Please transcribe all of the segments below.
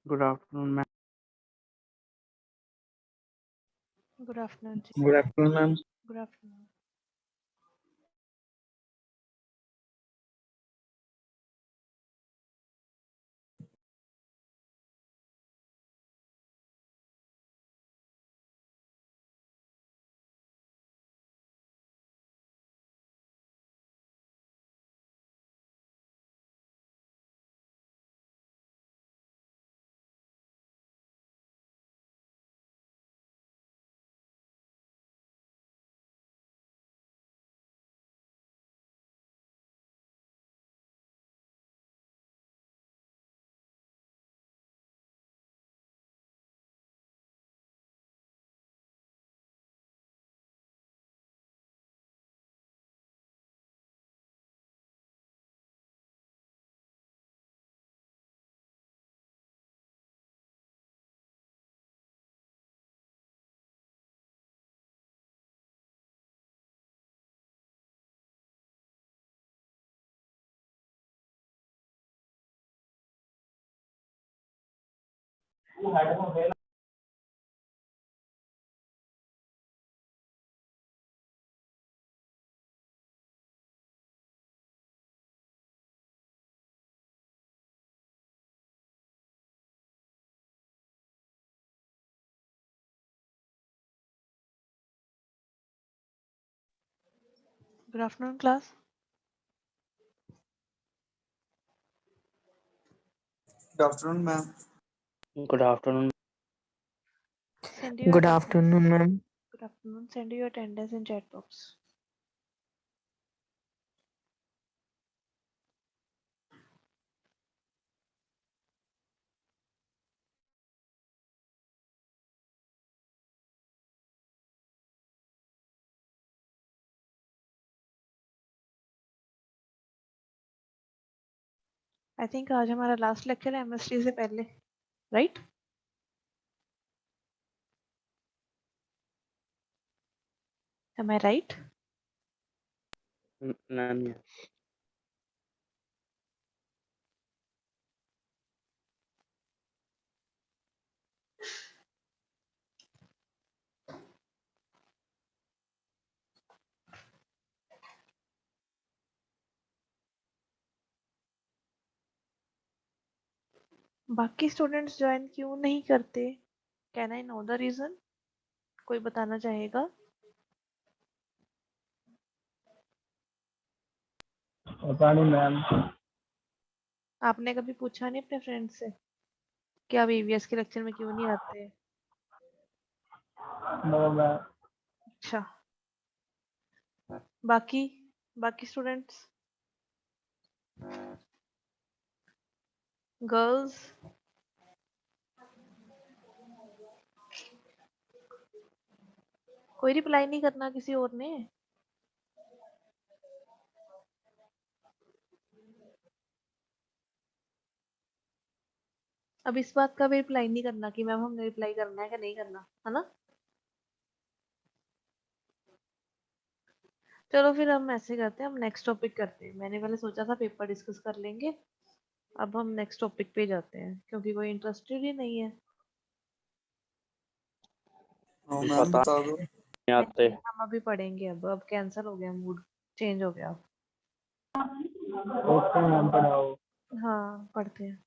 Good afternoon, ma'am. Good afternoon. Good afternoon, ma'am. Good afternoon. Good afternoon, class. Good afternoon, ma'am. Good afternoon. Send your Good attendance. afternoon, ma'am. Good afternoon. Send your attendance in chat box. I think आज हमारा last lecture है MST से पहले, right? Am I right? Ma'am, yes. बाकी students join क्यों नहीं करते? Can I know the reason? कोई बताना चाहेगा? पता नहीं, मैम. आपने कभी पूछा नहीं अपने फ्रेंड से कि आप ईवीएस के लेक्चर में क्यों नहीं आते? No, ma'am. अच्छा, बाकी बाकी स्टूडेंट्स, गर्ल्स, कोई रिप्लाई नहीं करना किसी और ने? अब इस बात का भी रिप्लाई नहीं करना कि मैम हमने रिप्लाई करना है कि नहीं करना, है ना? चलो फिर हम ऐसे करते हैं, हम नेक्स्ट टॉपिक करते हैं। मैंने पहले सोचा था पेपर डिस्कस कर लेंगे, अब हम नेक्स्ट टॉपिक पे जाते हैं क्योंकि कोई इंटरेस्टेड ही नहीं है। No, मैम, पता बता दो. नहीं आते। हम अभी पढ़ेंगे, अब कैंसिल हो गया, मूड चेंज हो गया। ओके मैम, पढ़ाओ. हाँ, पढ़ते हैं।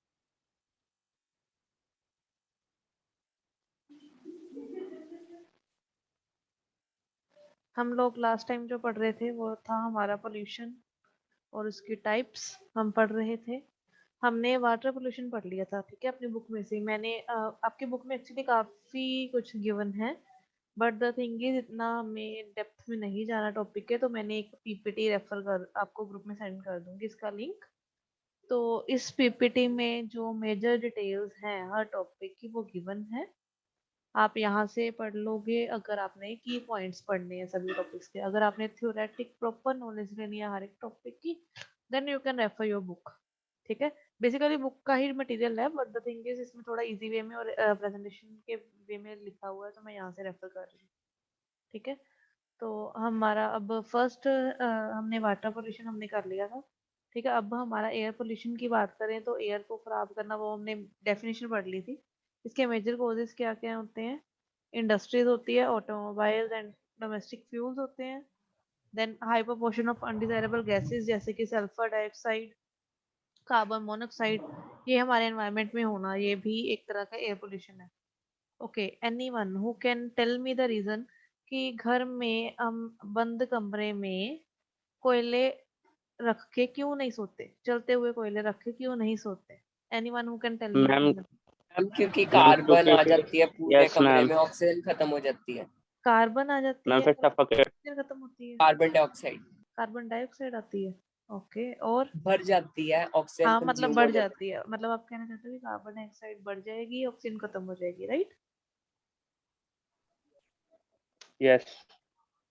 हम लोग लास्ट टाइम जो पढ़ रहे थे वो था हमारा पोल्यूशन और उसकी टाइप्स हम पढ़ रहे थे। हमने वाटर पोल्यूशन पढ़ लिया था, ठीक है, अपनी बुक में से। मैंने आपकी बुक में एक्चुअली काफ़ी कुछ गिवन है, बट द थिंग इज इतना हमें डेप्थ में नहीं जाना टॉपिक के, तो मैंने एक पीपीटी रेफर कर आपको ग्रुप में सेंड कर दूंगी इसका लिंक। तो इस पीपीटी में जो मेजर डिटेल्स हैं हर टॉपिक की वो गिवन है, आप यहाँ से पढ़ लोगे। अगर आपने की पॉइंट्स पढ़ने हैं सभी टॉपिक्स के, अगर आपने थ्योरेटिक प्रॉपर नॉलेज लेनी है हर एक टॉपिक की, then you can refer your book, ठीक है। बेसिकली बुक का ही मटेरियल है, बट द थिंग इज इसमें थोड़ा इजी वे में और प्रेजेंटेशन के वे में लिखा हुआ है, तो मैं यहाँ से रेफर कर रही हूँ, ठीक है। तो हमारा अब फर्स्ट हमने वाटर पोल्यूशन हमने कर लिया था। ठीक है, अब हमारा एयर पोल्यूशन की बात करें तो एयर को खराब करना वो हमने डेफिनेशन पढ़ ली थी। इसके मेजर कॉजेज क्या क्या होते हैं? इंडस्ट्रीज होती है, ऑटोमोबाइल्स एंड डोमेस्टिक फ्यूल्स होते हैं, then high proportion of undesirable gases जैसे कि सल्फर डाइऑक्साइड, कार्बन मोनोऑक्साइड, ये हमारे एनवायरनमेंट में होना ये भी एक तरह का एयर पोल्यूशन है। Okay, anyone who can tell me the reason कि घर में हम बंद कमरे में कोयले रख के क्यों नहीं सोते, जलते हुए कोयले रख के क्यों नहीं सोते? Anyone who can tell me the ma'am reason? Ma'am क्योंकि मैम कार्बन आ क्योंकि जाती है पूरे यस कमरे मैम में, ऑक्सीजन खत्म हो जाती है। कार्बन आ जाती मैम है, फिर सफोकेट ऑक्सीजन खत्म होती है, कार्बन डाइऑक्साइड कार्बन डाइऑक्साइड आती है। ओके, और भर जाती है, ऑक्सीजन हाँ मतलब कंज्यूम हो बढ़ जाती जाती है, मतलब आप कहना चाहते हो कि कार्बन डाइऑक्साइड बढ़ जाएगी, ऑक्सीजन खत्म हो जाएगी, right? Yes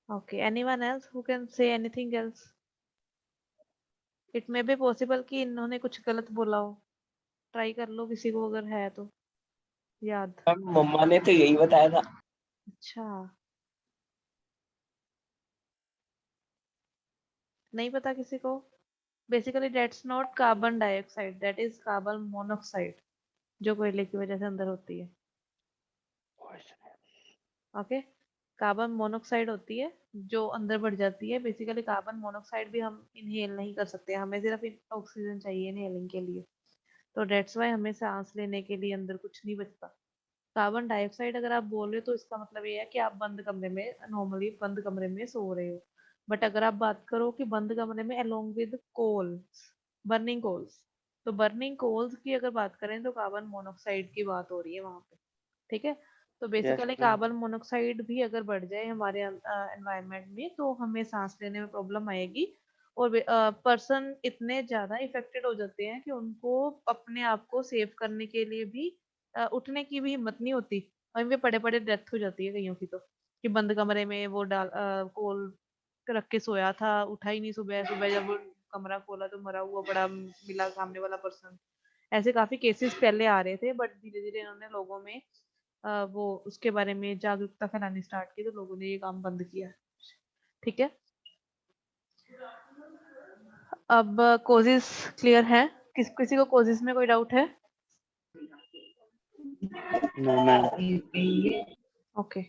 okay, anyone else who can say anything else? It may be possible कि इन्होंने कुछ गलत बोला हो, ट्राई कर लो किसी को अगर है तो याद। है। मैम मम्मा ने तो यही बताया था। अच्छा, नहीं पता किसी को? Basically that's not carbon dioxide, that is carbon monoxide जो कोयले की वजह से अंदर होती है। ओके, कार्बन मोनोऑक्साइड होती है जो अंदर बढ़ जाती है। बेसिकली कार्बन मोनोऑक्साइड भी हम इनहेल नहीं कर सकते, हमें सिर्फ ऑक्सीजन चाहिए इनहेलिंग के लिए, तो डेट्स वाई हमें सांस लेने के लिए अंदर कुछ नहीं बचता। कार्बन डाइऑक्साइड अगर आप बोल रहे हो तो इसका मतलब ये है कि आप बंद कमरे में, नॉर्मली बंद कमरे में सो रहे हो। बट अगर आप बात करो कि बंद कमरे में along with coals, burning coals, तो बर्निंग कोल्स की अगर बात करें तो कार्बन मोनोऑक्साइड की बात हो रही है वहां पे। ठीक है, तो यस बेसिकली कार्बन मोनोऑक्साइड भी अगर बढ़ जाए हमारे एनवायरनमेंट में तो हमें सांस लेने में प्रॉब्लम आएगी। और पर्सन इतने ज्यादा इफेक्टेड हो जाते हैं कि उनको अपने आप को सेव करने के लिए भी उठने की भी हिम्मत नहीं होती, वहीं पे पड़े पड़े डेथ हो जाती है कईयों की, तो कि बंद कमरे में वो कोल रख के सोया था, उठा ही नहीं, सुबह सुबह जब वो कमरा खोला तो मरा हुआ पड़ा मिला सामने वाला पर्सन। ऐसे काफी केसेस पहले आ रहे थे, बट धीरे धीरे इन्होंने लोगों में वो उसके बारे में जागरूकता फैलानी स्टार्ट की तो लोगों ने ये काम बंद किया। ठीक है, अब कोजिस क्लियर है? किसी को कोजिस में कोई डाउट है? No ma'am okay,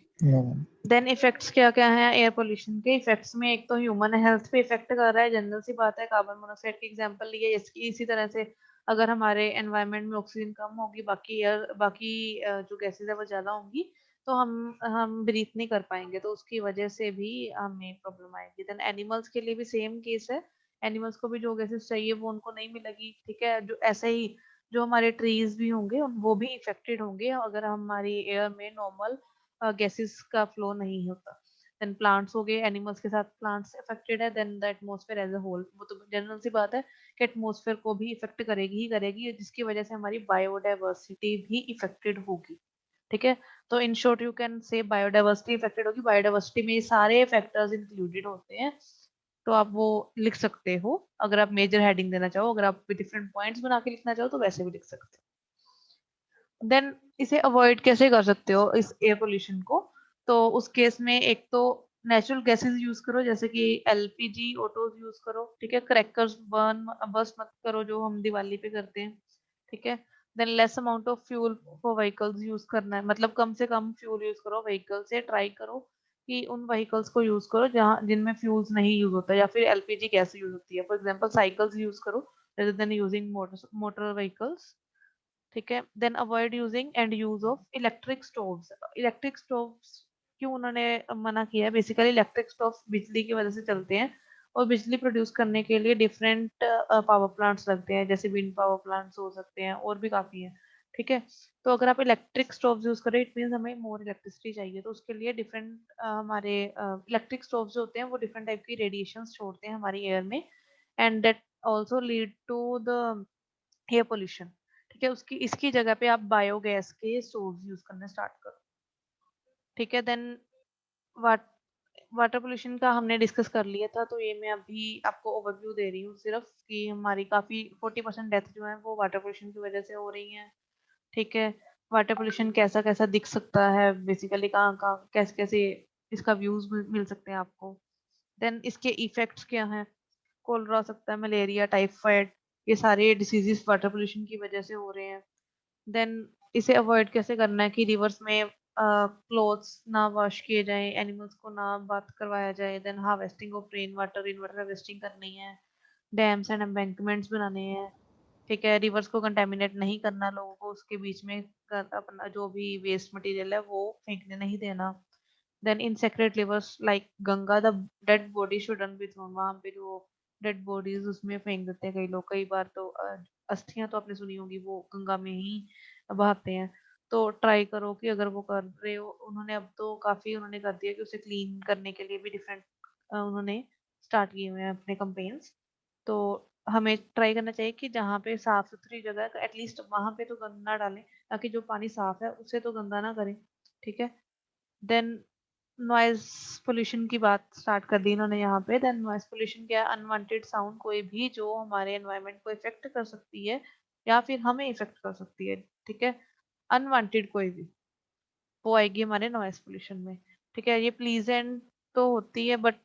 then effects क्या क्या हैं एयर पोल्यूशन के? इफेक्ट्स में एक तो ह्यूमन हेल्थ पे इफेक्ट कर रहा है, जनरल सी बात है, कार्बन मोनोऑक्साइड की एग्जांपल लिए, इसकी इसी तरह से अगर हमारे एनवायरनमेंट में ऑक्सीजन कम होगी, बाकी जो गैसेज है वो ज्यादा होंगी, तो हम ब्रीथ नहीं कर पाएंगे, तो उसकी वजह से भी हमें प्रॉब्लम आएगी। देन एनिमल्स के लिए भी सेम केस है, एनिमल्स को भी जो गैसेज चाहिए वो उनको नहीं मिलेगी। ठीक है, जो ऐसे ही जो हमारे ट्रीज भी होंगे वो भी इफेक्टेड होंगे अगर हमारी एयर में नॉर्मल गैसेस का फ्लो नहीं होता। देन प्लांट्स हो गए, एनिमल्स के साथ प्लांट्स अफेक्टेड है, then the atmosphere as a whole, वो तो जनरल सी बात है कि एटमॉस्फेयर को भी इफेक्ट करेगी ही करेगी, जिसकी वजह से हमारी बायोडाइवर्सिटी भी इफेक्टेड होगी। ठीक है, तो in short you can say biodiversity affected होगी, बायोडाइवर्सिटी में ये सारे फैक्टर्स इंक्लूडेड होते हैं। तो आप वो लिख सकते हो, अगर आप मेजर हेडिंग देना चाहो, अगर आप डिफरेंट पॉइंट्स बना के लिखना चाहो तो वैसे भी लिख सकते हो। देन इसे अवॉइड कैसे कर सकते हो इस एयर पोल्यूशन को? तो उस केस में एक तो नेचुरल गैसेस यूज करो, जैसे कि एलपीजी ऑटोज यूज करो। ठीक है, क्रैकर्स बर्स्ट मत करो जो हम दिवाली पे करते हैं। ठीक है, than less amount of fuel for vehicles use करना है, मतलब कम से कम फ्यूल यूज करो व्हीकल से, ट्राई करो कि उन व्हीकल्स को यूज करो जहाँ जिनमें फ्यूल्स नहीं यूज होता या फिर एलपीजी गैस यूज होती है। फॉर एग्जांपल साइकिल्स यूज करो rather than using motor vehicles. ठीक है, then avoid using and use of electric stoves. Electric stoves क्यों उन्होंने मना किया है? बेसिकली इलेक्ट्रिक स्टोव्स बिजली की वजह से चलते हैं और बिजली प्रोड्यूस करने के लिए डिफरेंट पावर प्लांट्स लगते हैं, जैसे विंड पावर प्लांट्स हो सकते हैं और भी काफी हैं। ठीक है, तो अगर आप इलेक्ट्रिक स्टोव्स यूज करें इट मीन्स हमें मोर इलेक्ट्रिसिटी चाहिए, तो उसके लिए डिफरेंट हमारे इलेक्ट्रिक स्टोव्स जो होते हैं वो डिफरेंट टाइप की रेडिएशन छोड़ते हैं हमारी एयर में, and that also lead to the air pollution. ठीक है, उसकी इसकी जगह पे आप बायोगैस के स्टोव्स यूज करना स्टार्ट करो। ठीक है, देन वाट वाटर पोल्यूशन का हमने डिस्कस कर लिया था, तो ये मैं अभी आपको ओवरव्यू दे रही हूँ सिर्फ कि हमारी काफी 40% डेथ जो है वो वाटर पोल्यूशन की वजह से हो रही है। ठीक है, वाटर पोल्यूशन कैसा कैसा दिख सकता है, बेसिकली कहाँ कहाँ कैसे कैसे इसका व्यूज मिल सकते हैं आपको। देन इसके इफेक्ट्स क्या हैं? कोलरा हो सकता है, मलेरिया, टाइफाइड, ये सारे डिसीजेस वाटर पोल्यूशन की वजह से हो रहे हैं। देन इसे अवॉइड कैसे करना है कि रिवर्स में क्लोथ्स ना वॉश किए जाएं, एनिमल्स को ना बाथ करवाया जाए। Then harvesting of rain water harvesting करनी है, डैम्स एंड एम्बैंकमेंट्स बनाने हैं, ठीक है। रिवर्स को कंटेमिनेट नहीं करना, लोगों को उसके बीच में अपना जो भी वेस्ट मटेरियल है वो फेंकने नहीं देना। Then in sacred rivers like Ganga, the dead body shouldn't be thrown, वहां पे जो डेड बॉडीज उसमें फेंक देते हैं कई लोग, कई बार तो अस्थियां तो आपने सुनी होगी वो गंगा में ही बहाते हैं। तो ट्राई करो कि अगर वो कर रहे हो, उन्होंने अब तो काफी उन्होंने कर दिया कि उसे क्लीन करने के लिए भी डिफरेंट उन्होंने स्टार्ट किए हुए हैं अपने कंपेन्स। तो हमें ट्राई करना चाहिए कि जहाँ पे साफ सुथरी जगह है एटलीस्ट वहां पे तो गंदा ना डालें, ताकि जो पानी साफ है उसे तो गंदा ना करें, ठीक है। देन नॉइज पोल्यूशन की बात स्टार्ट कर दी इन्होंने यहाँ पे। देन नॉइज पोल्यूशन क्या है? अनवांटेड साउंड, कोई भी जो हमारे एनवायरनमेंट को इफेक्ट कर सकती है या फिर हमें इफेक्ट कर सकती है, ठीक है। अनवांटेड कोई भी वो आएगी हमारे नॉइज पोल्यूशन में, ठीक है। ये प्लीजेंट तो होती है बट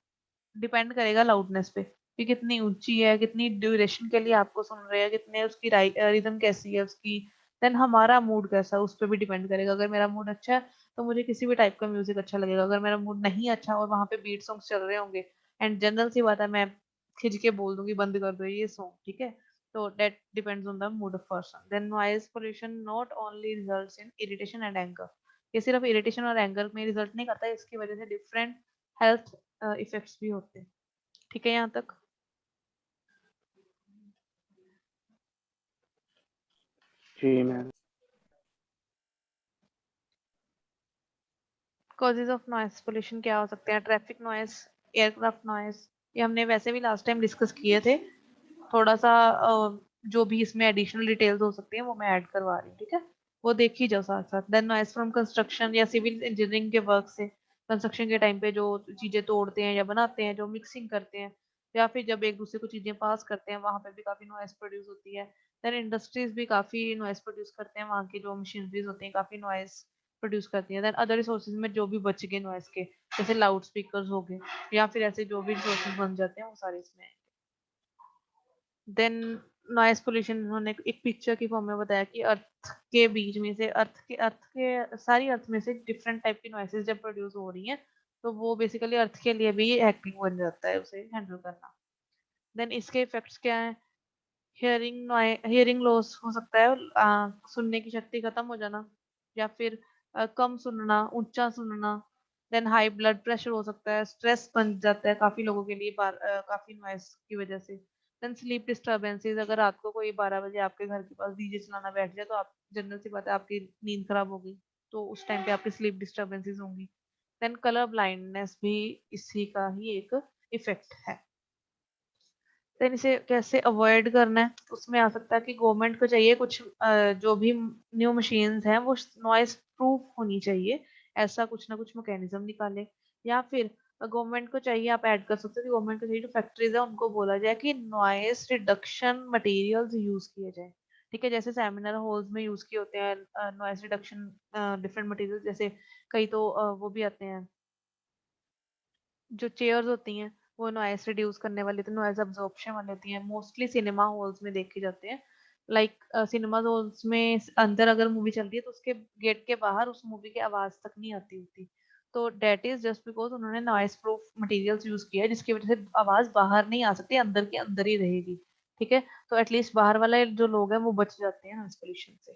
डिपेंड करेगा लाउडनेस पे कि कितनी ऊंची है, कितनी ड्यूरेशन के लिए आपको सुन रहे हैं, कितने उसकी रिदम कैसी है उसकी। देन हमारा मूड कैसा है उस पर भी डिपेंड करेगा। अगर मेरा मूड अच्छा है तो मुझे किसी भी टाइप का म्यूजिक अच्छा लगेगा। अगर मेरा मूड नहीं अच्छा और वहां पे बीट सॉन्ग्स चल रहे होंगे, एंड जनरल सी बात है मैं खिंच के बोल दूंगी बंद कर दो ये सॉन्ग, ठीक है। तो that depends on the mood of person. Then noise pollution not only results in irritation and anger, ये सिर्फ इरिटेशन और एंगर में रिजल्ट नहीं करता है, इसकी वजह से डिफरेंट हेल्थ इफेक्ट्स भी होते हैं, ठीक है। यहाँ तक जी ma'am. Causes of noise pollution क्या हो सकते हैं? ट्रैफिक नॉइस, एयरक्राफ्ट नॉइस, ये हमने वैसे भी लास्ट टाइम डिस्कस किए थे। थोड़ा सा जो भी इसमें एडिशनल डिटेल्स हो सकती हैं वो मैं ऐड करवा रही हूँ, ठीक है। वो देख ही जाओ साथ साथ। देन नॉइस फ्रॉम कंस्ट्रक्शन या सिविल इंजीनियरिंग के वर्क से, कंस्ट्रक्शन के टाइम पे जो चीजें तोड़ते हैं या बनाते हैं, जो मिक्सिंग करते हैं, या फिर जब एक दूसरे को चीजें पास करते हैं, वहां पे भी काफी नॉइस प्रोड्यूस होती है। देन इंडस्ट्रीज भी काफी नॉइस प्रोड्यूस करते हैं, वहाँ की जो मशीनरीज होती हैं काफी नॉइस प्रोड्यूस करती हैं। देन अदर रिसोर्सेज में जो भी बच गए नॉइस के, जैसे लाउड स्पीकर हो गए या फिर ऐसे जो भी रिसोर्सेज बन जाते हैं वो सारे इसमें। देन नॉइस पोल्यूशन उन्होंने एक पिक्चर की फॉर्म में बताया कि अर्थ के बीच में से, अर्थ के सारी अर्थ में से डिफरेंट टाइप की नॉइसेस जब प्रोड्यूस हो रही हैं तो वो बेसिकली अर्थ के लिए भी हैक्टिंग बन जाता है उसे हैंडल करना। देन इसके इफेक्ट्स क्या है? हियरिंग लॉस हो सकता है, सुनने की शक्ति खत्म हो जाना, या फिर कम सुनना, ऊंचा सुनना। देन हाई ब्लड प्रेशर हो सकता है, स्ट्रेस बन जाता है काफी लोगों के लिए काफी नॉइस की वजह से। देन स्लीप डिस्टर्बेंसेस, अगर रात को कोई 12 बजे आपके घर के पास डीजे चलाना बैठ जाए तो आप जनरल सी बात है आपकी नींद खराब होगी, तो उस टाइम पे आपकी स्लीप डिस्टर्बेंसेस होंगी। देन कलर ब्लाइंडनेस भी इसी का ही एक इफेक्ट है। देन इसे कैसे अवॉइड करना है? उसमें आ सकता है कि गवर्नमेंट को चाहिए कुछ जो भी न्यू मशीन्स हैं वो नॉइस प्रूफ होनी चाहिए, ऐसा कुछ ना कुछ मैकेनिज्म निकाले। या फिर गवर्नमेंट को चाहिए, आप ऐड कर सकते हो कि गवर्नमेंट को चाहिए जो फैक्ट्रीज है उनको बोला जाए कि नॉइस रिडक्शन मटेरियल्स यूज किए जाए, ठीक है। जैसे सेमिनार हॉल्स में यूज किए होते हैं नॉइस रिडक्शन डिफरेंट मटेरियल, जैसे कई तो वो भी आते हैं जो चेयर्स होती हैं वो नॉइस रिड्यूस करने वाली, तो नॉइस अब्जॉर्प्शन वाली होती हैं, मोस्टली सिनेमा हॉल्स में देखे जाते हैं। लाइक सिनेमा हॉल्स में अंदर अगर मूवी चल रही है तो उसके गेट के बाहर उस मूवी की आवाज तक नहीं आती होती। तो डेट इज जस्ट बिकॉज उन्होंने नॉइस प्रूफ मटेरियल्स यूज किया है जिसकी वजह से आवाज बाहर नहीं आ सकती, अंदर के अंदर ही रहेगी, ठीक है। तो एटलीस्ट बाहर वाले जो लोग हैं वो बच जाते हैं नॉइस पोल्यूशन से।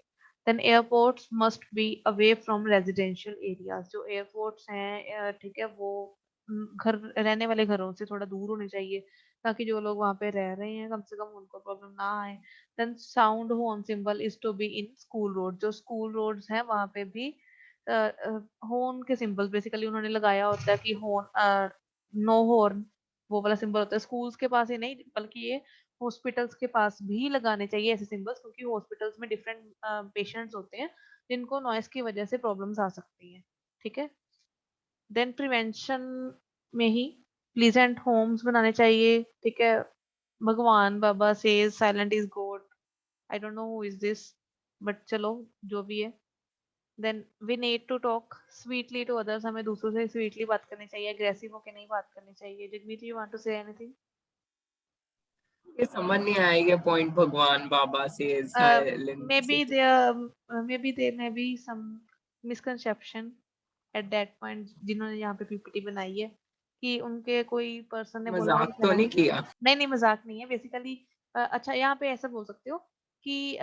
Then airports must be away from residential areas, जो एयरपोर्ट्स हैं ठीक है वो घर रहने वाले घरों से थोड़ा दूर होने चाहिए, ताकि जो लोग वहां पे रह रहे हैं कम से कम उनको प्रॉब्लम ना आए। Then sound horn symbol is to be in school road, जो स्कूल रोड्स हैं वहां पे भी हॉर्न के सिंबल बेसिकली उन्होंने लगाया होता है कि हॉर्न, नो हॉर्न, वो वाला सिंबल होता है स्कूल्स के पास ही नहीं बल्कि ये हॉस्पिटल्स के पास भी लगाने चाहिए ऐसे सिंबल्स, क्योंकि हॉस्पिटल्स में डिफरेंट पेशेंट्स होते हैं जिनको नॉइस की वजह से प्रॉब्लम्स आ सकती हैं, ठीक है। देन प्रिवेंशन में ही प्लीजेंट होम्स बनाने चाहिए, ठीक है। Bhagwan Baba says silent is God, I don't know who is this, but चलो जो भी है। Then we need to talk sweetly to others, हमें दूसरों से स्वीटली बात करनी चाहिए, अग्रेसिव होकर नहीं बात करनी चाहिए। Jagmeet, you want to say anything? ये समझ नहीं आया ये पॉइंट भगवान बाबा से silence maybe there may be some misconception at that point जिन्होंने यहाँ पे पीपीटी बनाई है कि उनके कोई पर्सन ने बोला था मजाक कि तो नहीं किया। नहीं मजाक नहीं है बेसिकली। अच्छा यहाँ पे ऐसा बोल सकते हो कि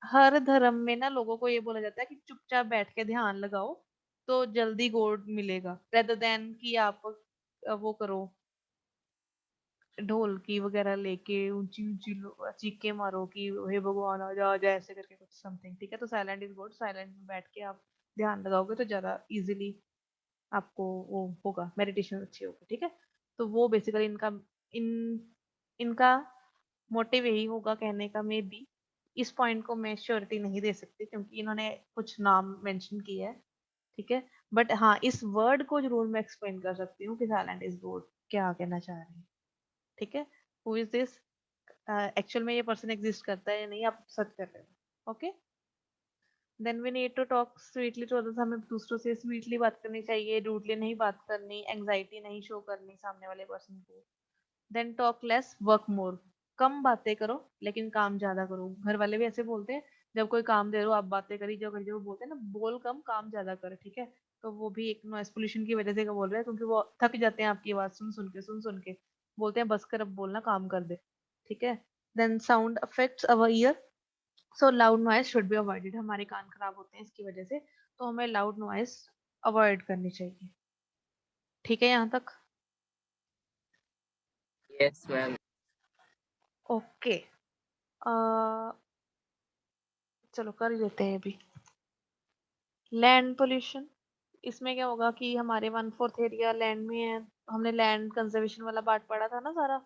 हर धर्म में ना लोगों को ये बोला जाता है कि चुपचाप बैठ के ध्यान लगाओ तो जल्दी गोड मिलेगा, रेदर देन कि आप वो करो ढोलकी वगैरह लेके ऊंची ऊंची चीखे मारो कि हे भगवान आ जा ऐसे करके कुछ समथिंग। ठीक है, तो साइलेंट इज गुड। साइलेंट में बैठ के आप ध्यान लगाओगे तो ज्यादा इजीली आपको वो होगा, मेडिटेशन अच्छी होगी। ठीक है, तो वो बेसिकली इनका मोटिव यही होगा कहने का। मे बी इस पॉइंट को मैं श्योरिटी नहीं दे सकती क्योंकि इन्होंने कुछ नाम मेंशन किया है। ठीक है, बट हाँ इस वर्ड को जरूर मैं एक्सप्लेन कर सकती हूँ कि साइलेंट इज गुड क्या कहना चाह रहे हैं। ठीक है, हु इज दिस, एक्चुअल में ये पर्सन एग्जिस्ट करता है या नहीं आप सर्च कर लेना। Okay, then we need to talk sweetly to others. हमें दूसरों से स्वीटली बात करनी चाहिए, रूडली नहीं बात करनी, एंग्जाइटी नहीं शो करनी सामने वाले पर्सन को। Then talk less work more, कम बातें करो लेकिन काम ज्यादा करो। घर वाले भी ऐसे बोलते हैं, जब कोई काम दे रहे हो आप बातें करी जो करी, जो बोलते हैं ना बोल कम काम ज्यादा कर। ठीक है, तो वो भी एक नॉइस पोल्यूशन की वजह से बोल रहे हैं क्योंकि वो थक जाते हैं आपकी आवाज सुन सुन के बोलते हैं बस कर अब बोलना काम कर दे। ठीक है, then sound affects our ear, so loud noise should be avoided. हमारे कान खराब होते हैं इसकी वजह से, तो हमें लाउड नॉइस अवॉइड करनी चाहिए। ठीक है यहाँ तक? Yes ma'am. ओके, चलो कर ही लेते हैं अभी। लैंड पोल्यूशन, इसमें क्या होगा कि हमारे 1/4 एरिया लैंड में है। हमने लैंड कंजर्वेशन वाला पार्ट पढ़ा था ना सारा,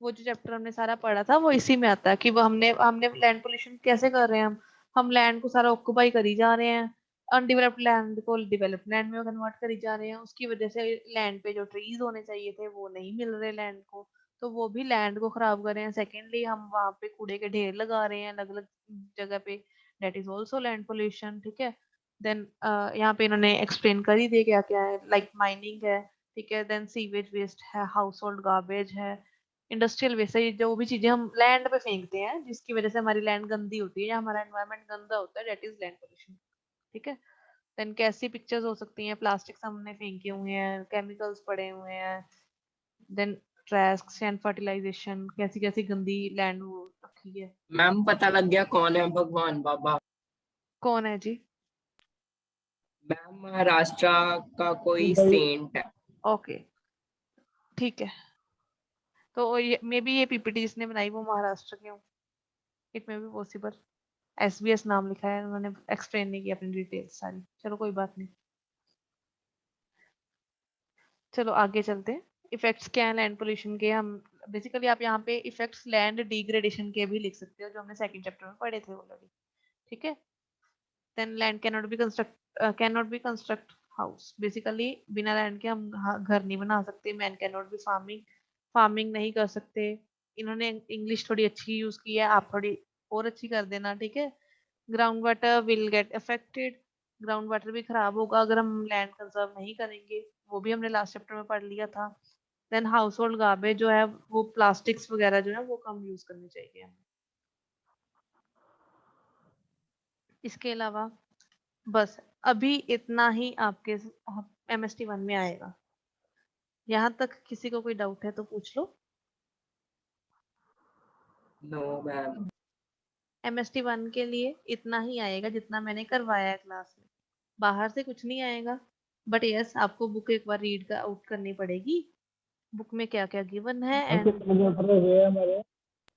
वो जो चैप्टर हमने सारा पढ़ा था वो इसी में आता है कि वो हमने हमने लैंड पोल्यूशन कैसे कर रहे हैं। हम लैंड को सारा ऑक्यूपाई करी जा रहे हैं, अनडिवेलप्ड लैंड को डेवलप्ड लैंड में कन्वर्ट करी जा रहे हैं। उसकी वजह से लैंड पे जो ट्रीज होने चाहिए थे वो नहीं मिल रहे लैंड को, तो वो भी लैंड को खराब कर रहे हैं। सेकेंडली हम वहाँ पे कूड़े के ढेर लगा रहे हैं अलग अलग जगह पे, that is also land pollution. ठीक है, देन यहाँ पे इन्होंने एक्सप्लेन कर ही दिया क्या क्या है, लाइक माइनिंग है। ठीक है, देन सीवेज वेस्ट है, हाउस होल्ड गार्बेज है, इंडस्ट्रियल वेस्ट है, ये जो भी चीजें हम लैंड पे फेंकते हैं जिसकी वजह से हमारी लैंड गंदी होती है या हमारा एनवायरनमेंट गंदा होता है, दैट इज लैंड पोल्यूशन। ठीक है, देन कैसी पिक्चर्स हो सकती हैं, प्लास्टिक हमने फेंके हुए हैं, केमिकल्स पड़े हुए हैं, देन ट्रैश एंड फर्टिलाइजेशन, कैसी कैसी गंदी लैंड हो रखी है। मैम पता लग गया कौन है भगवान बाबा। कौन है जी? मैम महाराष्ट्र का कोई भाई सेंट है। ओके, ठीक है, तो ये मे बी ये पीपीटी जिसने बनाई वो महाराष्ट्र के हो, it may be possible. SBS नाम लिखा है, उन्होंने एक्सप्लेन नहीं किया अपनी डिटेल्स सारी। चलो कोई बात नहीं, चलो आगे चलते हैं। इफेक्ट्स क्या है लैंड पोल्यूशन के? हम बेसिकली आप यहाँ पे इफेक्ट्स लैंड डिग्रेडेशन के भी लिख सकते हो जो हमने सेकंड चैप्टर में पढ़े थे ऑलरेडी। ठीक है, then land can not be construct house. Basically बिना लैंड के हम घर नहीं बना सकते। Man can not be farming नहीं कर सकते। इन्होंने इंग्लिश थोड़ी अच्छी यूज की है, आप थोड़ी और अच्छी कर देना। ठीक है, ground water will get affected, ground water भी खराब होगा अगर हम लैंड कंजर्व नहीं करेंगे, वो भी हमने लास्ट चैप्टर में पढ़ लिया था। देन हाउस होल्ड गार्बेज जो है वो प्लास्टिक्स वगैरह जो है वो कम यूज करनी चाहिए हमें। इसके अलावा बस अभी इतना ही आपके एमएसटी 1 में आएगा। यहाँ तक किसी को कोई डाउट है तो पूछ लो। No ma'am. एमएसटी 1 के लिए इतना ही आएगा जितना मैंने करवाया है क्लास में, बाहर से कुछ नहीं आएगा। बट यस आपको बुक एक बार रीड आउट करनी पड़ेगी, बुक में क्या क्या गिवन है एंड। कितने चैप्टर हो गए हमारे?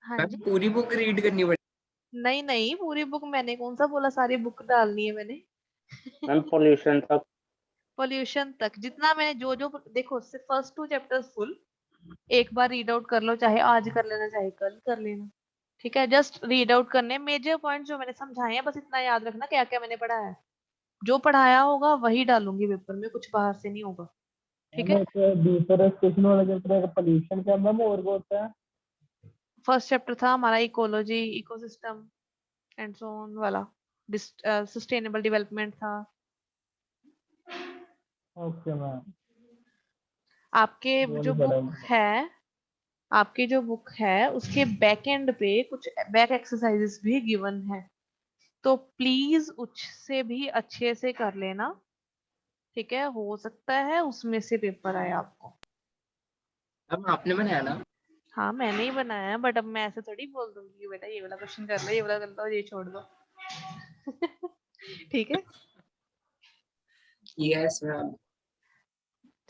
हाँ मैम जी, पूरी बुक रीड करनी पड़ेगी। नहीं नहीं पूरी बुक मैंने कौन सा बोला सारी बुक डालनी है मैंने। मैम पोल्यूशन तक। पोल्यूशन तक जितना मैंने जो जो देखो फर्स्ट 2 चैप्टर्स फुल एक बार रीड आउट कर लो, चाहे आज कर लेना चाहे कल कर लेना। ठीक है, जस्ट रीड आउट करने मेजर पॉइंट जो मैंने समझाए हैं बस इतना याद रखना क्या क्या मैंने पढ़ा है। जो पढ़ाया होगा वही डालूंगी पेपर में, कुछ बाहर से नहीं होगा। ठीक है, डिफोरेस्टेशन वाला चैप्टर है, पोल्यूशन क्या मैम और क्या होता है? फर्स्ट चैप्टर था हमारा ecology ecosystem and so on वाला, सस्टेनेबल डेवलपमेंट था। ओके मैम, आपके बोल जो पड़ा। बुक है आपकी जो बुक है उसके बैक एंड पे कुछ बैक एक्सरसाइजेस भी गिवन है, तो प्लीज उससे भी अच्छे से कर लेना, ठीक है। हो सकता है उसमें से पेपर आए आपको। अब आपने बनाया ना? हाँ मैंने ही बनाया है, बट अब मैं ऐसे थोड़ी बोल दूंगी कि बेटा ये वाला क्वेश्चन कर लो, ये वाला कर लो, ये छोड़ दो। ठीक है, यस मैम।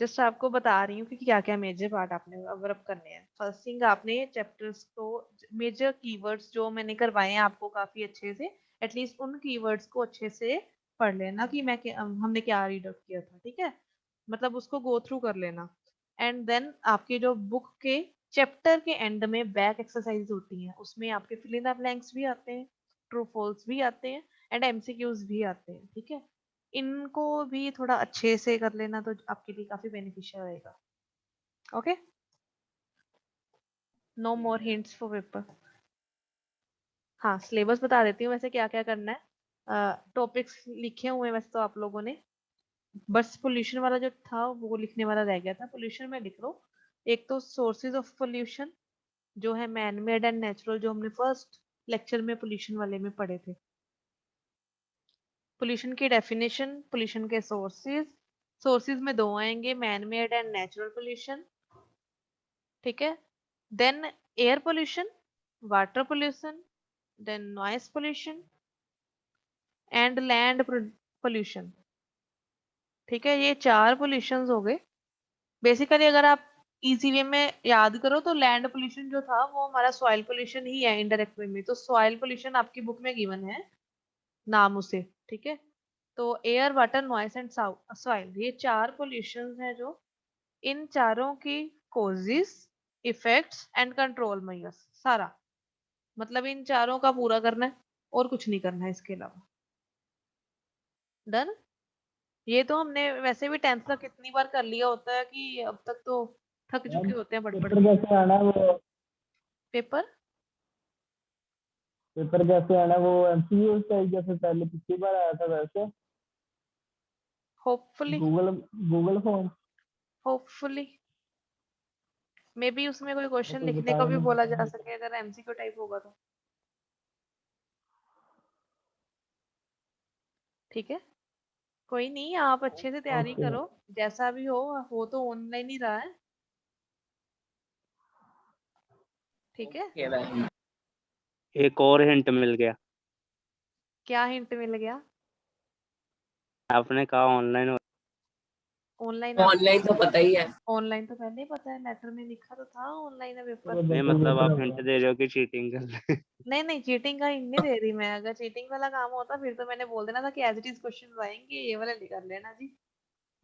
जस्ट आपको बता रही हूँ कि क्या क्या मेजर पार्ट आपने कवर करने हैं। फर्स्ट थिंग, आपने चैप्टर्स को मेजर कीवर्ड्स जो मैंने करवाए हैं आपको काफी अच्छे से, एटलीस्ट उन कीवर्ड्स को अच्छे से पढ़ लेना कि हमने क्या रीड आउट किया था, ठीक है। मतलब उसको गो थ्रू कर लेना। एंड देन आपकी जो बुक के चैप्टर के एंड में बैक एक्सरसाइज होती हैं, उसमें आपके फिल इन द ब्लैंक्स भी आते हैं, ट्रू फॉल्स भी आते हैं, एंड एमसीक्यूज भी आते हैं, ठीक है। इनको भी थोड़ा अच्छे से कर लेना तो आपके लिए काफी बेनिफिशियल रहेगा। Okay, no more hints for paper. हाँ सिलेबस बता देती हूँ वैसे क्या क्या करना है। टॉपिक्स लिखे हुए हैं वैसे तो आप लोगों ने, बस पोल्यूशन वाला जो था वो लिखने वाला रह गया था। पोल्यूशन में लिख लो, एक तो सोर्सेज ऑफ पोल्यूशन जो है मैन मेड एंड नेचुरल, जो हमने फर्स्ट लेक्चर में पोल्यूशन वाले में पढ़े थे। पोल्यूशन की डेफिनेशन, पोल्यूशन के सोर्सेज, सोर्सेज में दो आएंगे, man made and natural pollution, ठीक है। Then air pollution, water pollution, then noise pollution and land pollution, ठीक है। ये चार पोल्यूशंस हो गए। बेसिकली अगर आप इजी वे में याद करो तो लैंड पोल्यूशन जो था वो हमारा सॉइल पोल्यूशन ही है इनडायरेक्ट वे में, तो सॉइल पोल्यूशन आपकी बुक में गिवन है नाम उसे, ठीक है। तो air, water, noise and soil, ये चार पोल्यूशंस हैं जो, इन चारों की causes, effects and control measures, सारा मतलब इन चारों का पूरा करना है और कुछ नहीं करना है इसके अलावा। डन। ये तो हमने वैसे भी 10th तक कितनी बार कर लिया होता है कि अब तक तो थक मैम चुके होते हैं पढ़ पढ़ पेपर के। कैसे आना है वो पेपर पेपर कैसे आना है वो एमसीक्यू टाइप जैसे पहले पिछली बार आया था वैसे hopefully, Google Google form hopefully may be उसमें कोई क्वेश्चन कोई लिखने को बताया भी बोला जा नहीं। सके अगर एमसीक्यू टाइप होगा तो, ठीक है। कोई नहीं, आप अच्छे से तैयारी ओके करो, जैसा भी हो तो ऑनलाइन ही रहा है, ठीक है। Okay ma'am. एक और हिंट मिल गया। क्या हिंट मिल गया? आपने कहा ऑनलाइन। ऑनलाइन आप, ऑनलाइन तो पता ही है। ऑनलाइन तो पहले ही पता है, लेटर में लिखा तो था ऑनलाइन है पेपर। तो नहीं बच्चे मतलब पेपर आप हिंट होगा दे रहे हो कि चीटिंग कर ले। नहीं नहीं, चीटिंग का हिंट नहीं दे रही मैं। अगर चीटिंग वाला काम होता फिर तो मैंने बोल देना था कि एज इट इज क्वेश्चन आएंगे, ये वाले कर लेना जी।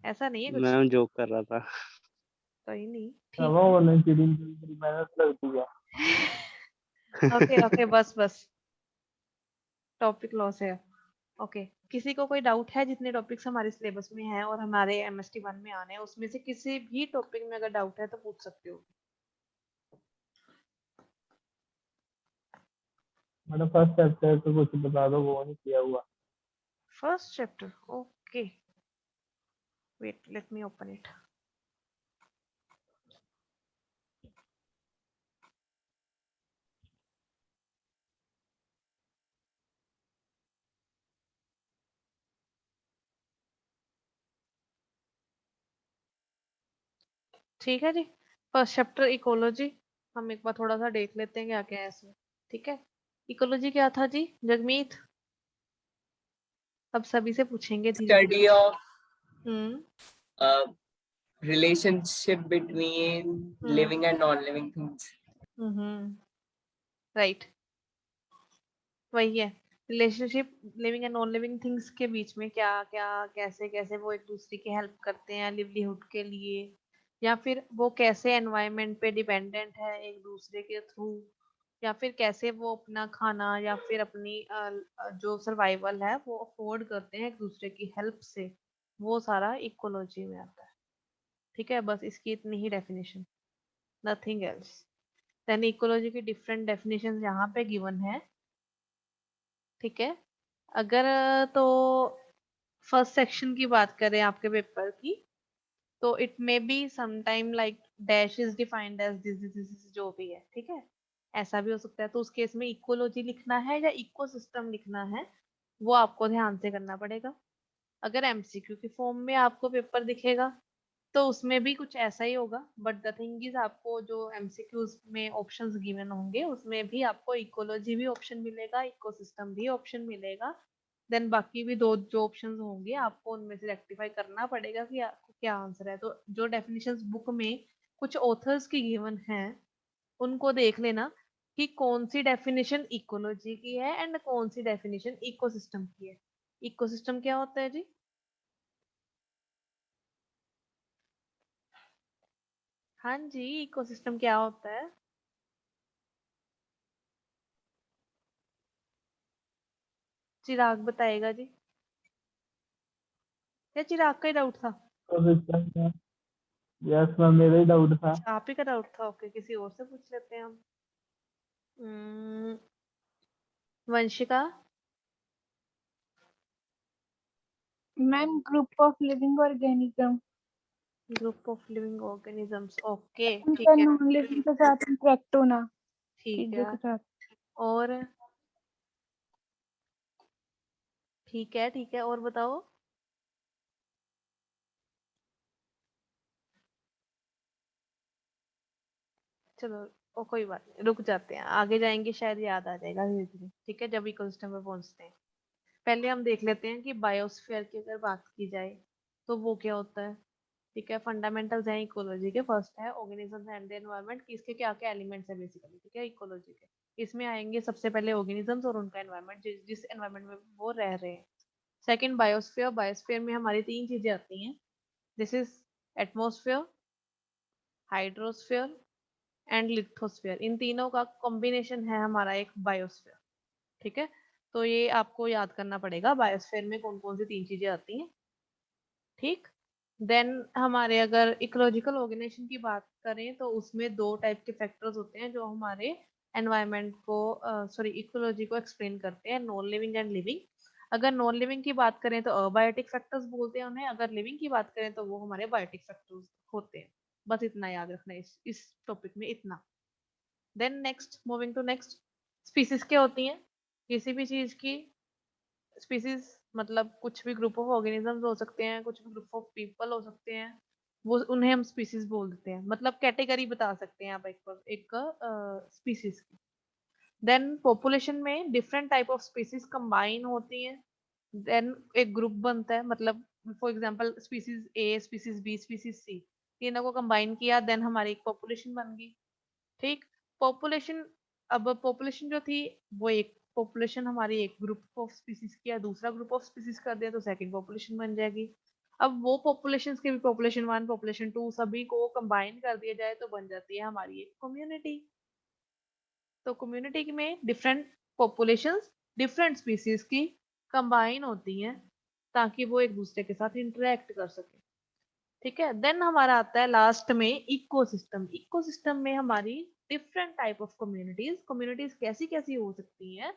ऐसा नहीं है कुछ। मैं जोक कर रहा था। कोई नहीं, अब ठीक है। ऑनलाइन चीटिंग की मेहनत लगती है ओके ओके, बस बस, टॉपिक लॉस है। ओके, किसी को कोई डाउट है? जितने टॉपिक्स हमारे सिलेबस में हैं और हमारे एमएसटी 1 में आने हैं उसमें से किसी भी टॉपिक में अगर डाउट है तो पूछ सकते हो। मैंने फर्स्ट चैप्टर तो कुछ बता दो वो नहीं किया हुआ first chapter, okay, wait let me open it. ठीक है जी, फर्स्ट चैप्टर इकोलॉजी, हम एक बार थोड़ा सा देख लेते हैं क्या क्या है इसमें, ठीक है। इकोलॉजी क्या था जी जगमीत? अब सभी से पूछेंगे धीरे धीरे। Study of hmm relationship between hmm living and non-living things. Hmm, right, वही है। Relationship living and non living things के बीच में क्या क्या, कैसे कैसे वो एक दूसरे की हेल्प करते हैं लिवलीहुड के लिए, या फिर वो कैसे एनवायरनमेंट पे डिपेंडेंट है एक दूसरे के थ्रू, या फिर कैसे वो अपना खाना या फिर अपनी जो सर्वाइवल है वो अफोर्ड करते हैं एक दूसरे की हेल्प से, वो सारा इकोलॉजी में आता है, ठीक है। बस इसकी इतनी ही definition, nothing else. Then ecology की डिफरेंट डेफिनेशन यहाँ पे गिवन है, ठीक है। अगर तो फर्स्ट सेक्शन की बात करें आपके पेपर की, तो it may be sometime like dash is defined as this जो भी है, ठीक है, ऐसा भी हो सकता है। तो उस केस में इकोलॉजी लिखना है या इकोसिस्टम लिखना है, वो आपको ध्यान से करना पड़ेगा। अगर एमसीक्यू की फॉर्म में आपको पेपर दिखेगा तो उसमें भी कुछ ऐसा ही होगा, बट द थिंग इज आपको जो एमसीक्यूज में ऑप्शंस गिवन होंगे उसमें भी आपको इकोलॉजी भी ऑप्शन मिलेगा, इकोसिस्टम भी ऑप्शन मिलेगा। देन बाकी भी दो जो ऑप्शंस होंगे आपको उनमें से रेक्टिफाई करना पड़ेगा कि आपको क्या आंसर है। तो जो डेफिनेशंस बुक में कुछ ऑथर्स की गिवन है उनको देख लेना कि कौन सी डेफिनेशन इकोलॉजी की है एंड कौन सी डेफिनेशन इकोसिस्टम की है। इकोसिस्टम क्या होता है जी? हाँ जी, इकोसिस्टम क्या होता है? चिराग बताएगा जी, या चिराग का ही डाउट था? तो सिस्टम का यस मैम मेरा ही डाउट था। अच्छा, आप ही का डाउट था, ओके, किसी और से पूछ लेते हैं हम। Vanshika. Ma'am group of living organism, group of living organisms, okay उनका ठीक है, नॉन लिविंग के साथ इंटरेक्ट होना ठीक चीजों है। के साथ। और ठीक है, ठीक है, और बताओ। चलो, ओ कोई बात नहीं, रुक जाते हैं, आगे जाएंगे शायद याद आ जाएगा धीरे धीरे, ठीक है, जब इकोसिस्टम पे पहुंचते हैं। पहले हम देख लेते हैं कि बायोस्फीयर की अगर बात की जाए तो वो क्या होता है। ठीक है, फंडामेंटल्स हैं इकोलॉजी के। फर्स्ट है ऑर्गेनिजम्स एंड द एनवायरनमेंट, कि इसके क्या क्या एलिमेंट्स है बेसिकली, ठीक है, इकोलॉजी के। इसमें आएंगे सबसे पहले ऑर्गेनिजम्स और उनका एनवायरनमेंट, जिस एनवायरनमेंट में वो रह रहे हैं। सेकंड बायोस्फीयर, बायोस्फीयर में हमारी तीन चीजें आती हैं। This is atmosphere, hydrosphere and lithosphere. इन तीनों का कॉम्बिनेशन है हमारा एक बायोस्फीयर, ठीक है। तो ये आपको याद करना पड़ेगा बायोस्फीयर में कौन कौन सी तीन चीजें आती हैं, ठीक। देन हमारे अगर इकोलॉजिकल ऑर्गेनाइजेशन की बात करें तो उसमें दो टाइप के फैक्टर्स होते हैं जो हमारे एनवायरनमेंट को सॉरी इकोलॉजी को एक्सप्लेन करते हैं, नॉन लिविंग एंड लिविंग। अगर नॉन लिविंग की बात करें तो अबायोटिक फैक्टर्स बोलते हैं उन्हें, अगर लिविंग की बात करें तो वो हमारे बायोटिक फैक्टर्स होते हैं। बस इतना याद रखना है इस टॉपिक में, इतना। Then next, moving to next, species क्या होती हैं किसी भी चीज की। स्पीसीज मतलब कुछ भी ग्रुप ऑफ ऑर्गेनिजम्स हो सकते हैं, कुछ भी ग्रुप ऑफ पीपल हो सकते हैं, वो उन्हें हम स्पीसीज बोल देते हैं, मतलब कैटेगरी बता सकते हैं आप एक स्पीसीज की। देन पॉपुलेशन में different type of species combine होती हैं, देन एक ग्रुप बनता है, मतलब for example species A, species B, species C, तीनों को कंबाइन किया, देन हमारी एक पॉपुलेशन बन गई, ठीक। पॉपुलेशन, अब पॉपुलेशन जो थी वो एक पॉपुलेशन हमारी एक ग्रुप ऑफ स्पीसीज की, या दूसरा ग्रुप ऑफ स्पीसीज कर दिया तो सेकंड पॉपुलेशन बन जाएगी। अब वो पॉपुलेशन के भी पॉपुलेशन 1, पॉपुलेशन 2 सभी को कंबाइन कर दिया जाए तो बन जाती है हमारी एक कम्युनिटी। तो कम्युनिटी में डिफरेंट पॉपुलेशंस डिफरेंट स्पीसीज की कंबाइन होती हैं ताकि वो एक दूसरे के साथ इंटरेक्ट कर सके, ठीक है। देन हमारा आता है लास्ट में इकोसिस्टम। इकोसिस्टम में हमारी different type of communities, communities कैसी कैसी हो सकती हैं,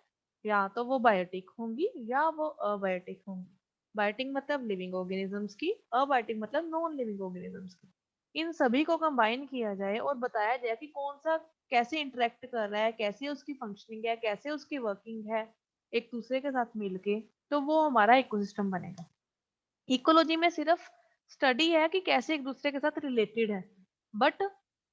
या तो वो बायोटिक होंगी या वो अबायोटिक होंगी। बायोटिक मतलब लिविंग ऑर्गेनिजम्स की, अबायोटिक मतलब नॉन लिविंग ऑर्गेनिजम्स की। इन सभी को कंबाइन किया जाए और बताया जाए कि कौन सा कैसे इंटरेक्ट कर रहा है, कैसे उसकी फंक्शनिंग है, कैसे उसकी वर्किंग है एक दूसरे के साथ मिलके, तो वो हमारा इकोसिस्टम बनेगा। इकोलॉजी में सिर्फ स्टडी है कि कैसे एक दूसरे के साथ रिलेटेड है, बट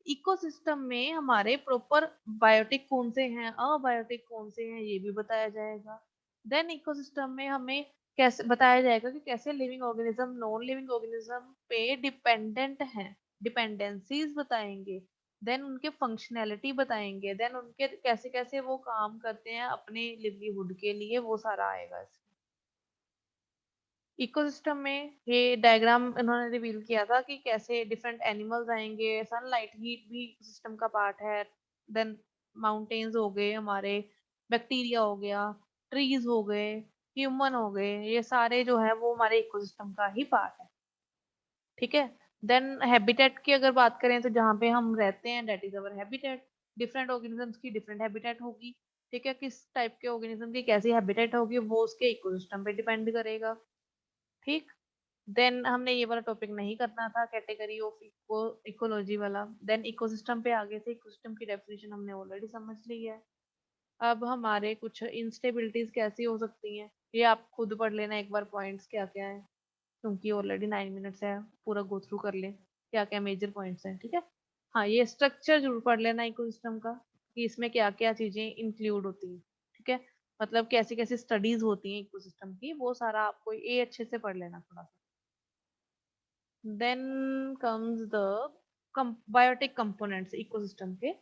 इकोसिस्टम में हमारे प्रॉपर बायोटिक कौन से हैं, अबायोटिक कौन से हैं, ये भी बताया जाएगा। देन इकोसिस्टम में हमें कैसे बताया जाएगा कि कैसे living organism non living organism पे डिपेंडेंट हैं, डिपेंडेंसीज बताएंगे। देन उनके फंक्शनैलिटी बताएंगे, देन उनके कैसे कैसे वो काम करते हैं अपने लिवलीहुड के लिए, वो सारा आएगा इसमें। इकोसिस्टम में ये डायग्राम इन्होंने रिवील किया था कि कैसे डिफरेंट एनिमल्स आएंगे, सनलाइट हीट भी इकोसिस्टम का पार्ट है। देन माउंटेन्स हो गए हमारे, बैक्टीरिया हो गया, ट्रीज हो गए, ह्यूमन हो गए, ये सारे जो है वो हमारे इकोसिस्टम का ही पार्ट है, ठीक है। देन हैबिटेट की अगर बात करें तो जहाँ पे हम रहते हैं that is our habitat. Different organisms की डिफरेंट हैबिटेट होगी, ठीक है, किस टाइप के ऑर्गेनिज्म की कैसी हैबिटेट होगी वो उसके इकोसिस्टम पे डिपेंड करेगा, ठीक। देन हमने ये वाला टॉपिक नहीं करना था, कैटेगरी ऑफ इकोलॉजी वाला। देन इकोसिस्टम पे आगे से, इकोसिस्टम की डेफिनेशन हमने ऑलरेडी समझ ली है। अब हमारे कुछ इंस्टेबिलिटीज कैसी हो सकती हैं, ये आप खुद पढ़ लेना एक बार, पॉइंट्स क्या क्या है, क्योंकि ऑलरेडी 9 मिनट्स है, पूरा गो थ्रू कर ले क्या क्या मेजर पॉइंट्स हैं, ठीक है। हाँ, ये स्ट्रक्चर जरूर पढ़ लेना इकोसिस्टम का, कि इसमें क्या क्या चीजें इंक्लूड होती हैं, ठीक है। मतलब कैसी कैसी स्टडीज होती हैं इकोसिस्टम की, वो सारा आपको ये अच्छे से पढ़ लेना थोड़ा सा। Then comes the biotic components ecosystem के।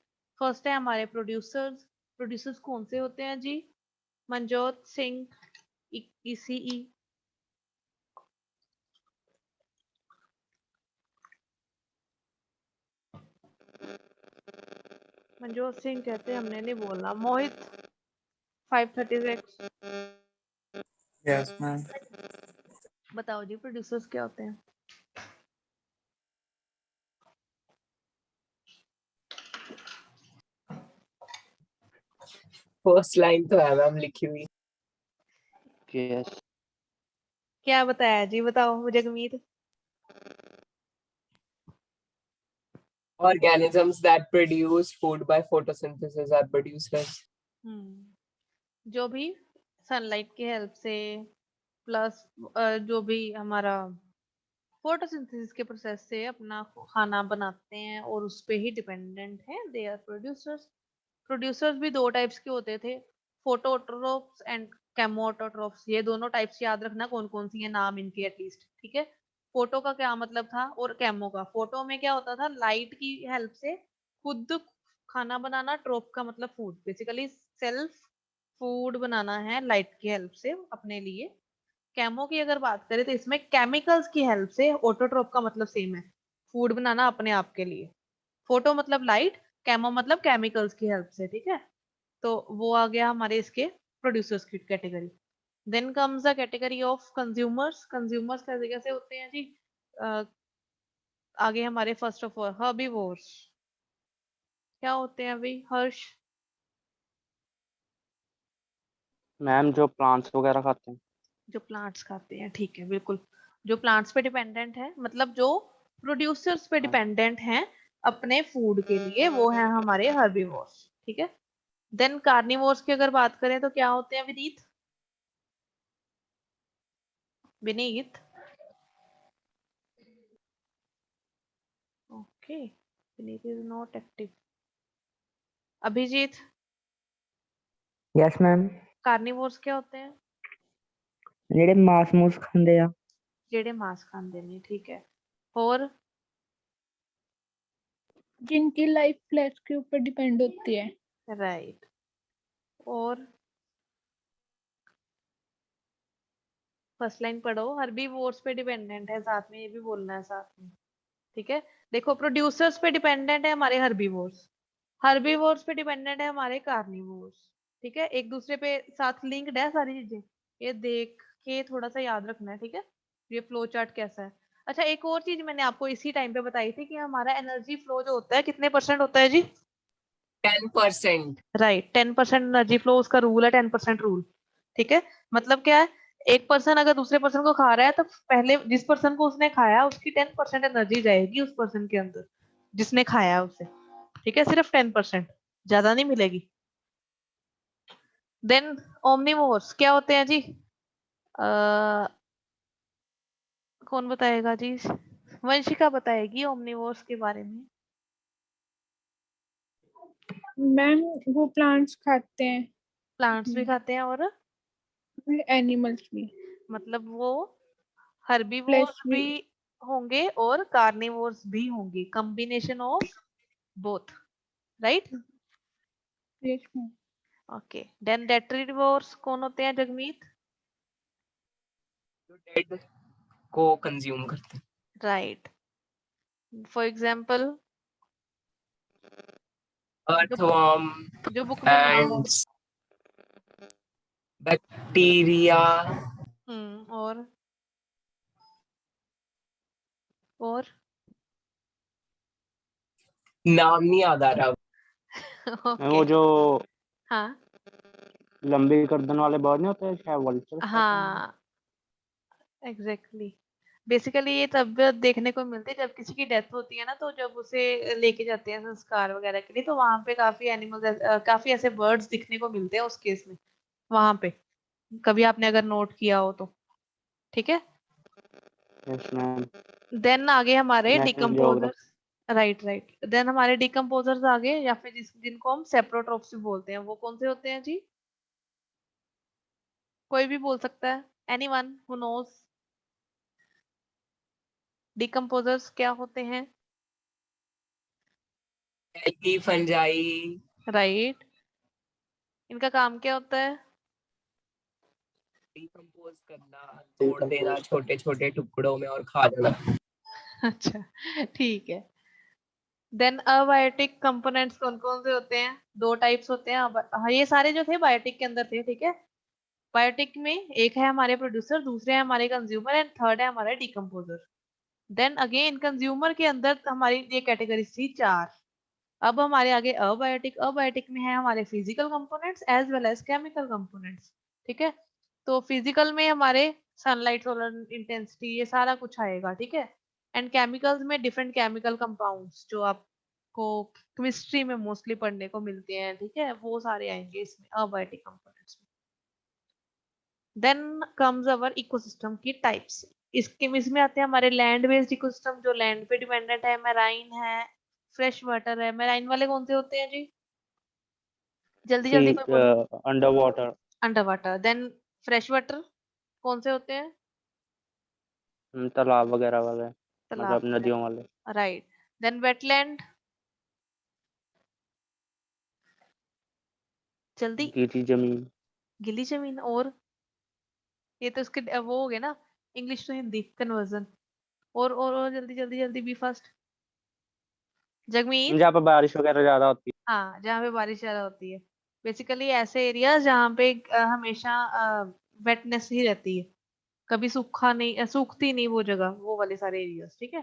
फर्स्ट है हमारे प्रोड्यूसर्स। प्रोड्यूसर्स कौन से होते हैं जी? मनजोत सिंह, ईसीई। मनजोत सिंह कहते हैं, हमने नहीं बोलना। मोहित 536 Yes, ma'am. बताओ जी, प्रोड्यूसर्स क्या होते हैं? First line तो है मैम लिखी हुई। यस क्या बताया जी, बताओ Jagmeet. Organisms that produce food by photosynthesis are producers. जो भी सनलाइट की हेल्प से, प्लस जो भी हमारा फोटोसिंथेसिस के प्रोसेस से अपना खाना बनाते हैं और उस पे ही डिपेंडेंट है, दे आर प्रोड्यूसर्स। प्रोड्यूसर्स भी दो टाइप्स के होते थे, फोटोट्रोप्स एंड केमोटोट्रोप्स। ये दोनों टाइप्स याद रखना कौन कौन सी है, नाम इनके एटलीस्ट, ठीक है। फोटो का क्या मतलब था और केमो का। फोटो में क्या होता था, लाइट की हेल्प से खुद खाना बनाना। ट्रोप का मतलब फूड, बेसिकली सेल्फ फूड बनाना है लाइट की हेल्प से अपने लिए। केमो की अगर बात करें तो इसमें केमिकल्स की हेल्प से। ऑटोट्रोप का मतलब सेम है, फूड बनाना अपने आप के लिए। फोटो मतलब लाइट, केमो मतलब केमिकल्स की हेल्प से, ठीक है। तो वो आ गया हमारे इसके प्रोड्यूसर्स की category. Then comes the category of consumers. Consumers कैसे कैसे होते हैं जी? आगे हमारे फर्स्ट ऑफ ऑल हर्बीवोर्स। क्या होते हैं अभी हर्ष? मैम, जो प्लांट्स वगैरह खाते हैं। जो प्लांट्स खाते हैं, ठीक है, बिल्कुल। जो प्लांट्स पे डिपेंडेंट है, मतलब जो प्रोड्यूसर्स पे हाँ। डिपेंडेंट हैं अपने फूड के लिए, वो है हमारे हर्बीवोर्स, ठीक है। देन कार्निवोर्स की अगर बात करें तो क्या होते हैं Vineet? Vineet, okay, Vineet is not active. Abhijeet, yes ma'am. Carnivores क्या होते हैं? ਜਿਹੜੇ ਮਾਸ ਮੂਸ ਖਾਂਦੇ ਆ। जेड़े मांस खाते हैं, ठीक है। और जिनकी लाइफ फ्लैश के ऊपर डिपेंड होती है। राइट। और फर्स्ट लाइन पढ़ो, हर्बीवोर्स पे डिपेंडेंट है, साथ में ये भी बोलना है साथ में, ठीक है। देखो, प्रोड्यूसर्स पे डिपेंडेंट है हमारे हर्बीवोर्स, हर्बीवोर्स पे डिपेंडेंट है हमारे कार्निवोर्स, ठीक है। एक दूसरे पे साथ लिंक्ड है सारी चीजें, ये देख के थोड़ा सा याद रखना है, ठीक है। ये फ्लो चार्ट कैसा है। अच्छा, एक और चीज मैंने आपको इसी टाइम पे बताई थी कि हमारा एनर्जी फ्लो जो होता है कितने परसेंट होता है जी? 10%. राइट, 10% एनर्जी फ्लो उसका रूल है, 10% रूल, ठीक है। मतलब क्या है, एक पर्सन अगर दूसरे पर्सन को खा रहा है तो पहले जिस पर्सन को उसने खाया उसकी 10% एनर्जी जाएगी उस पर्सन के अंदर जिसने खाया उसे, ठीक है। सिर्फ 10%, ज्यादा नहीं मिलेगी। देन ओमनिवोर्स क्या होते हैं जी? कौन बताएगा जी? वंशिका बताएगी ओमनिवोर्स के बारे में। मैम वो प्लांट्स खाते हैं, प्लांट्स भी खाते हैं और एनिमल्स भी, मतलब वो फ्लैश हर्बीवोर्स भी। भी होंगे और कार्निवोर्स भी होंगे, combination of both, right. Yes ma'am. Okay, then detrivores कौन होते हैं जगमीत? जो डेड को कंज्यूम करते हैं. राइट, फॉर एग्जांपल Earthworm जो बुक में नाम हो। and bacteria. और नाम नहीं याद आ रहा. मैम, वो ओके, जो हाँ लंबी गर्दन वाले बर्ड नहीं होते, शायद वल्चर कहते हैं। हाँ, एग्जैक्टली। बेसिकली ये तब देखने को मिलती है जब किसी की डेथ होती है ना, तो जब उसे लेके जाते हैं संस्कार वगैरह के लिए, तो वहां पे काफी एनिमल्स, काफी ऐसे बर्ड्स दिखने को मिलते हैं उस केस में वहां पे, कभी आपने अगर नोट किया हो तो। ठीक है, यस मैम। देन आगे हमारे national decomposers. Right right, then हमारे डिकम्पोजर्स आगे, या फिर जिनको हम सेप्रोट्रोप्स भी बोलते हैं, वो कौन से होते हैं जी? कोई भी बोल सकता है, एनीवन हु नोज डिकम्पोजर्स क्या होते हैं? एल्गी, फंजाई, राइट, इनका काम क्या होता है? डिकम्पोज करना, तोड़ देना छोटे छोटे टुकड़ों में और खा जाना। अच्छा, ठीक है। देन अबायोटिक कंपोनेंट्स कौन कौन से होते हैं? दो टाइप्स होते हैं। हाँ, ये सारे जो थे बायोटिक के अंदर थे, ठीक है। बायोटिक में एक है हमारे प्रोड्यूसर, दूसरे है हमारे कंज्यूमर, एंड थर्ड है हमारे डिकम्पोजर। देन अगेन कंज्यूमर के अंदर हमारी ये कैटेगरी थी 4। अब हमारे आगे अबायोटिक। अबायोटिक में है हमारे physical components as well as chemical components. ठीक है, तो फिजिकल में हमारे सनलाइट, सोलर इंटेंसिटी, ये सारा कुछ आएगा। ठीक है, एंड केमिकल्स में डिफरेंट केमिकल कंपाउंड्स जो आपको केमिस्ट्री में मोस्टली पढ़ने को मिलते हैं। ठीक है, वो सारे आएंगे इसमें अबायोटिक कंपोनेंट्स में। देन कम्स अवर इकोसिस्टम की टाइप्स। इसमें आते हैं हमारे लैंड बेस्ड इकोसिस्टम, जो लैंड पे डिपेंडेंट है, मैराइन है, फ्रेश वाटर है। मैराइन वाले कौन से होते हैं जी? जल्दी जल्दी कोई बोलो। Under water. Under water. Then fresh water कौन से होते हैं? तालाब वगैरह वाले, तालाब मतलब नदियों वाले। राइट। देन वेटलैंड, जल्दी। गीली जमीन। गीली जमीन। और ये तो उसके वो हो गए ना, इंग्लिश टू हिंदी कन्वर्जन। और जल्दी जल्दी जल्दी, बी फास्ट। जगमीत। जहाँ पर बारिश वगैरह ज्यादा होती हाँ, जहाँ पे बारिश ज्यादा होती है। बेसिकली ऐसे एरियाज जहाँ पे हमेशा वेटनेस ही रहती है, कभी सूखा नहीं, सूखती नहीं वो जगह, वो वाले सारे एरियाज। ठीक है,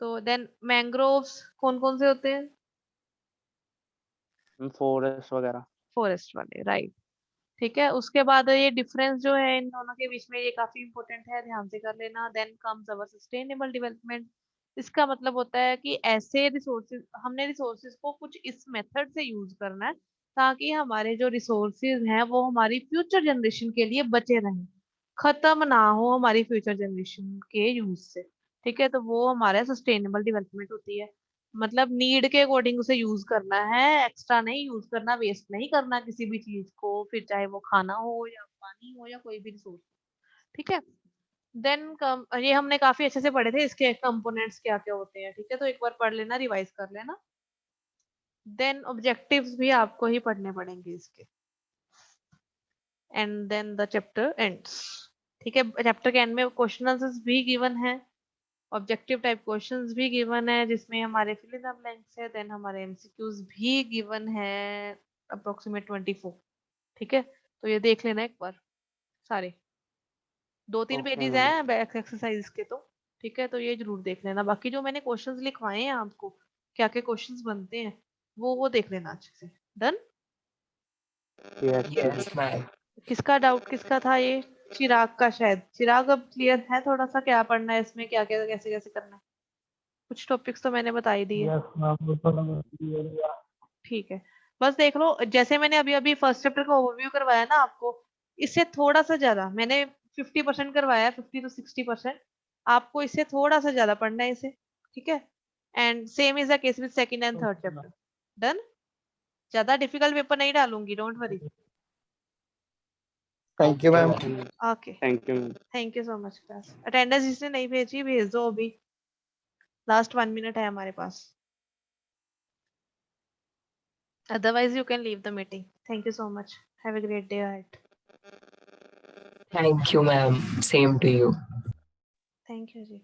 तो देन मैंग्रोव्स कौन कौन से होते हैं? है, फॉरेस्ट वगैरह। फॉरेस्ट वाले, राइट। ठीक है, उसके बाद ये डिफरेंस जो है इन दोनों के बीच में, ये काफी इंपॉर्टेंट है, ध्यान से कर लेना। देन कम्स अवर सस्टेनेबल डेवलपमेंट। इसका मतलब होता है कि ऐसे रिसोर्सेज, हमने रिसोर्सेज को कुछ इस मेथड से यूज करना है ताकि हमारे जो रिसोर्सेज हैं वो हमारी फ्यूचर जनरेशन के लिए बचे रहें, खत्म ना हो हमारी फ्यूचर जनरेशन के यूज से। ठीक है, तो वो हमारा सस्टेनेबल डेवलपमेंट होती है। मतलब नीड के अकॉर्डिंग उसे यूज करना है, एक्स्ट्रा नहीं यूज करना, वेस्ट नहीं करना किसी भी चीज को, फिर चाहे वो खाना हो या पानी हो या कोई भी रिसोर्स। ठीक है, देन ये हमने काफी अच्छे से पढ़े थे, इसके कंपोनेंट्स क्या क्या होते हैं। ठीक है, तो एक बार पढ़ लेना, रिवाइज कर लेना। देन ऑब्जेक्टिव्स भी आपको ही पढ़ने पड़ेंगे इसके, and then the chapter ends. ठीक है, चैप्टर के एंड में क्वेश्चन आंसर्स भी गिवन है, ऑब्जेक्टिव टाइप क्वेश्चंस भी गिवन है जिसमें हमारे फिल इन द ब्लैंक्स है, देन हमारे एमसीक्यूज भी गिवन है अप्रोक्सीमेट 24। ठीक है, तो ये देख लेना एक बार सारे, 2-3 ओके पेजेस मैम। हैं बैक एक्सरसाइज के तो। ठीक है, तो ये जरूर देख लेना। बाकी जो मैंने क्वेश्चंस लिखवाए हैं आपको, क्या क्या क्वेश्चंस बनते हैं, वो देख लेना अच्छे से। डन। Yes yes ma'am. किसका डाउट किसका था ये? चिराग का शायद। चिराग अब क्लियर है थोड़ा सा, क्या पढ़ना है इसमें, क्या क्या कैसे कैसे करना है? कुछ टॉपिक्स तो मैंने बता ही दिए। यस मैम, वो थोड़ा बहुत clear हुआ। ठीक है, बस देख लो, जैसे मैंने अभी अभी फर्स्ट चैप्टर का ओवरव्यू करवाया ना आपको, इससे थोड़ा सा ज्यादा मैंने 50% करवाया, 50 to 60%। आपको इससे थोड़ा सा ज्यादा पढ़ना है इसे। ठीक है, and same is the case with second and third Okay, chapter. Done. ज्यादा डिफिकल्ट पेपर नहीं डालूंगी, don't worry. Thank you ma'am. Okay ma'am. Okay, thank you ma'am. Thank you so much class. Attendance जिसने नहीं भेजी भेज दो अभी, last 1 minute है हमारे पास, otherwise you can leave the meeting. Thank you so much, have a great day ahead. Thank you, ma'am. Same to you. Thank you ji.